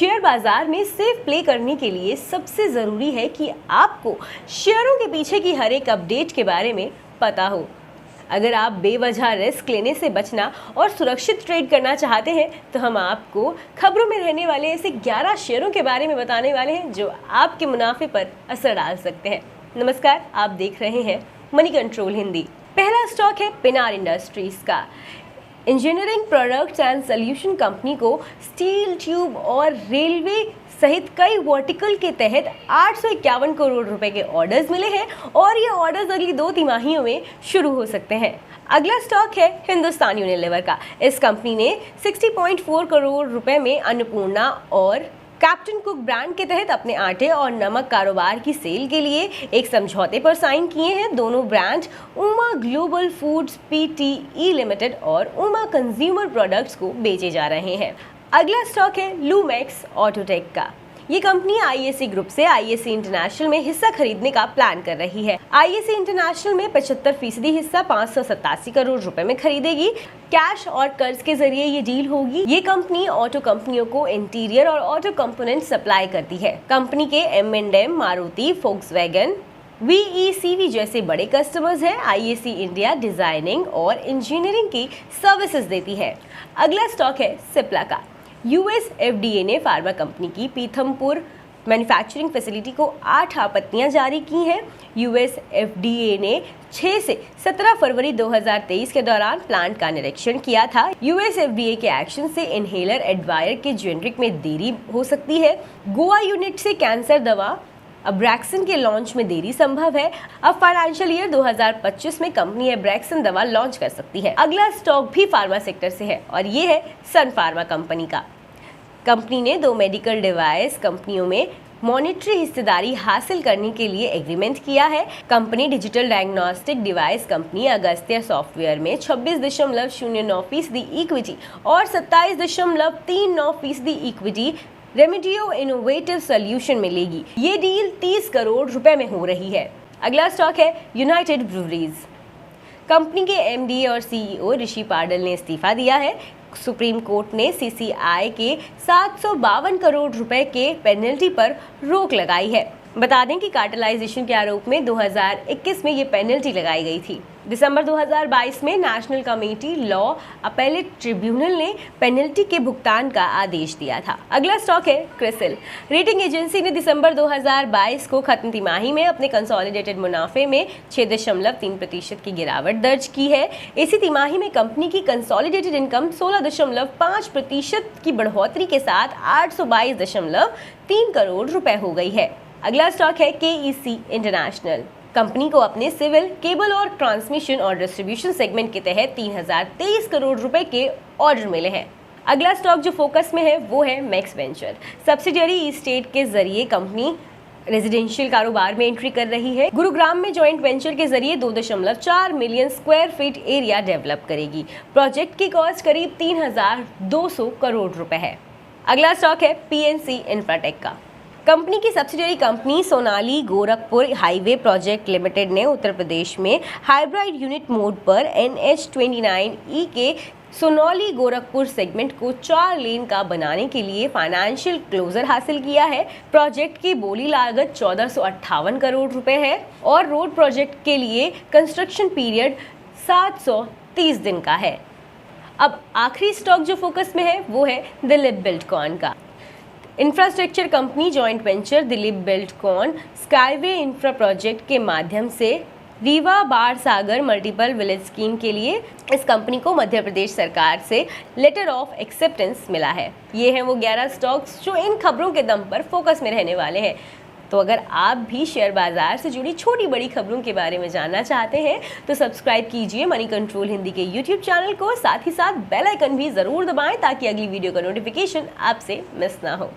Share बाजार में safe play करने के लिए सबसे ज़रूरी है कि आपको शेयरों के पीछे की हर एक अपडेट के बारे में पता हो। अगर आप बेवजह रिस्क लेने से बचना और सुरक्षित ट्रेड करना चाहते हैं तो हम आपको खबरों में रहने वाले ऐसे 11 शेयरों के बारे में बताने वाले हैं जो आपके मुनाफे पर असर डाल सकते हैं। नमस्कार, आप देख रहे हैं मनी कंट्रोल हिंदी। पहला स्टॉक है पिनार इंडस्ट्रीज का। Engineering products and solution company को स्टील, ट्यूब और रेलवे सहित कई वर्टिकल के तहत 851 करोड़ रुपए के ऑर्डर्स मिले हैं और ये ऑर्डर्स अगली 2 तिमाहियों में शुरू हो सकते हैं। अगला स्टॉक है हिंदुस्तान यूनिलीवर का। इस कंपनी ने 60.4 करोड़ रुपए में अन्नपूर्णा और कैप्टन कुक ब्रांड के तहत अपने आटे और नमक कारोबार की सेल के लिए एक समझौते पर साइन किए हैं। दोनों brand Uma global foods PTE limited और उमा कंज्यूमर प्रोडक्ट्स को बेचे जा रहे हैं। अगला स्टॉक है लूमेक्स ऑटोटेक का। ये कंपनी आईएससी ग्रुप से आईएससी इंटरनेशनल में हिस्सा खरीदने का प्लान कर रही है। आईएससी इंटरनेशनल में 75% हिस्सा 587 करोड़ रुपए में खरीदेगी। कैश और कर्ज के जरिए ये डील होगी। ये कंपनी ऑटो कंपनियों को इंटीरियर और ऑटो कंपोनेंट सप्लाई करती है। कंपनी के M&M, मारुति, फोक्सवैगन, VECV जैसे बड़े कस्टमर्स हैं। आईएससी इंडिया डिजाइनिंग और इंजीनियरिंग की सर्विसेज देती है। अगला स्टॉक है सिप्ला का। यूएस FDA ने फार्मा कंपनी की पीथमपुर मैन्युफैक्चरिंग फैसिलिटी को 8 आपत्तियां जारी की हैं। यूएस FDA ने 6 से 17 फरवरी 2023 के दौरान प्लांट का निरीक्षण किया था। यूएस FDA के एक्शन से इनहेलर एडवायर के जेनरिक में देरी हो सकती है। गोवा यूनिट से कैंसर दवा अब्रैक्सन के लॉन्च में देरी संभव है। अब फाइनेंशियल ईयर 2025 में कंपनी अब्रैक्सन दवा लॉन्च कर सकती है। अगला स्टॉक भी फार्मा सेक्टर से है और ये है सन फार्मा कंपनी का। कंपनी ने 2 मेडिकल डिवाइस कंपनियों में मॉनिटरी हिस्सेदारी हासिल करने के लिए एग्रीमेंट किया है। Company digital diagnostic device company Agastya software में 26.09% इक्विटी और 27.39% इक्विटी रेमेडियो इनोवेटिव सॉल्यूशन में लेगी। ये डील 30 करोड़ रुपए में हो रही है। अगला स्टॉक है यूनाइटेड ब्रूवरीज। कंपनी के MD और CEO ऋषि पाडल ने इस्तीफा दिया है। सुप्रीम कोर्ट ने CCI के 752 करोड़ रुपए के पेनल्टी पर रोक लगाई है। बता दें कि कार्टेलाइजेशन के आरोप में 2021 में ये पेनल्टी लगाई गई थी। दिसंबर 2022 में national committee law appellate tribunal ने पेनल्टी के भुगतान का आदेश दिया था। अगला स्टॉक है क्रिसिल। रेटिंग एजेंसी ने दिसंबर 2022 को खत्म तिमाही में अपने कंसोलिडेटेड मुनाफे में 6.3% की गिरावट दर्ज की है। इसी तिमाही में कंपनी की कंसोलिडेटेड इनकम 16.5% की बढ़ोतरी के साथ 822.3 करोड़ रुपए हो गई है। अगला स्टॉक है KEC इंटरनेशनल। कंपनी को अपने सिविल, केबल और ट्रांसमिशन और डिस्ट्रीब्यूशन सेगमेंट के तहत 3023 करोड़ रुपए के ऑर्डर मिले हैं। अगला स्टॉक जो फोकस में है वो है मैक्स वेंचर। सब्सिडियरी ईस्टेट के जरिए कंपनी रेजिडेंशियल कारोबार में एंट्री कर रही है। गुरुग्राम में जॉइंट वेंचर के जरिए 2.4 million square feet area develop करेगी। प्रोजेक्ट की कॉस्ट करीब 3200 करोड़ रुपए है। अगला स्टॉक है PNC इंफ्राटेक का। कंपनी की subsidiary company Sonali Gorakhpur highway project limited ने उत्तर प्रदेश में हाइब्रिड यूनिट मोड पर NH29E के सोनाली गोरखपुर सेगमेंट को 4 लेन का बनाने के लिए फाइनेंशियल क्लोजर हासिल किया है। प्रोजेक्ट की बोली लागत 1458 करोड़ रुपए है और रोड प्रोजेक्ट के लिए कंस्ट्रक्शन पीरियड 730 दिन का है। अब आखिरी स्टॉक जो फोकस में है वो है दिलीप बिल्डकॉन का। Infrastructure company joint venture Dilip Buildcon skyway infra project के माध्यम से रीवा बाढ़ सागर मल्टीपल विलेज स्कीम के लिए इस कंपनी को मध्य प्रदेश सरकार से लेटर ऑफ एक्सेप्टेंस मिला है। ये हैं वो 11 स्टॉक्स जो इन खबरों के दम पर फोकस में रहने वाले हैं। तो अगर आप भी शेयर बाजार से जुड़ी छोटी बड़ी खबरों के बारे में जानना चाहते हैं तो सब्सक्राइब कीजिए मनी कंट्रोल हिंदी के YouTube चैनल को। साथ ही साथ बेल आइकन भी ज़रूर दबाएं ताकि अगली वीडियो का नोटिफिकेशन आपसे मिस ना हो।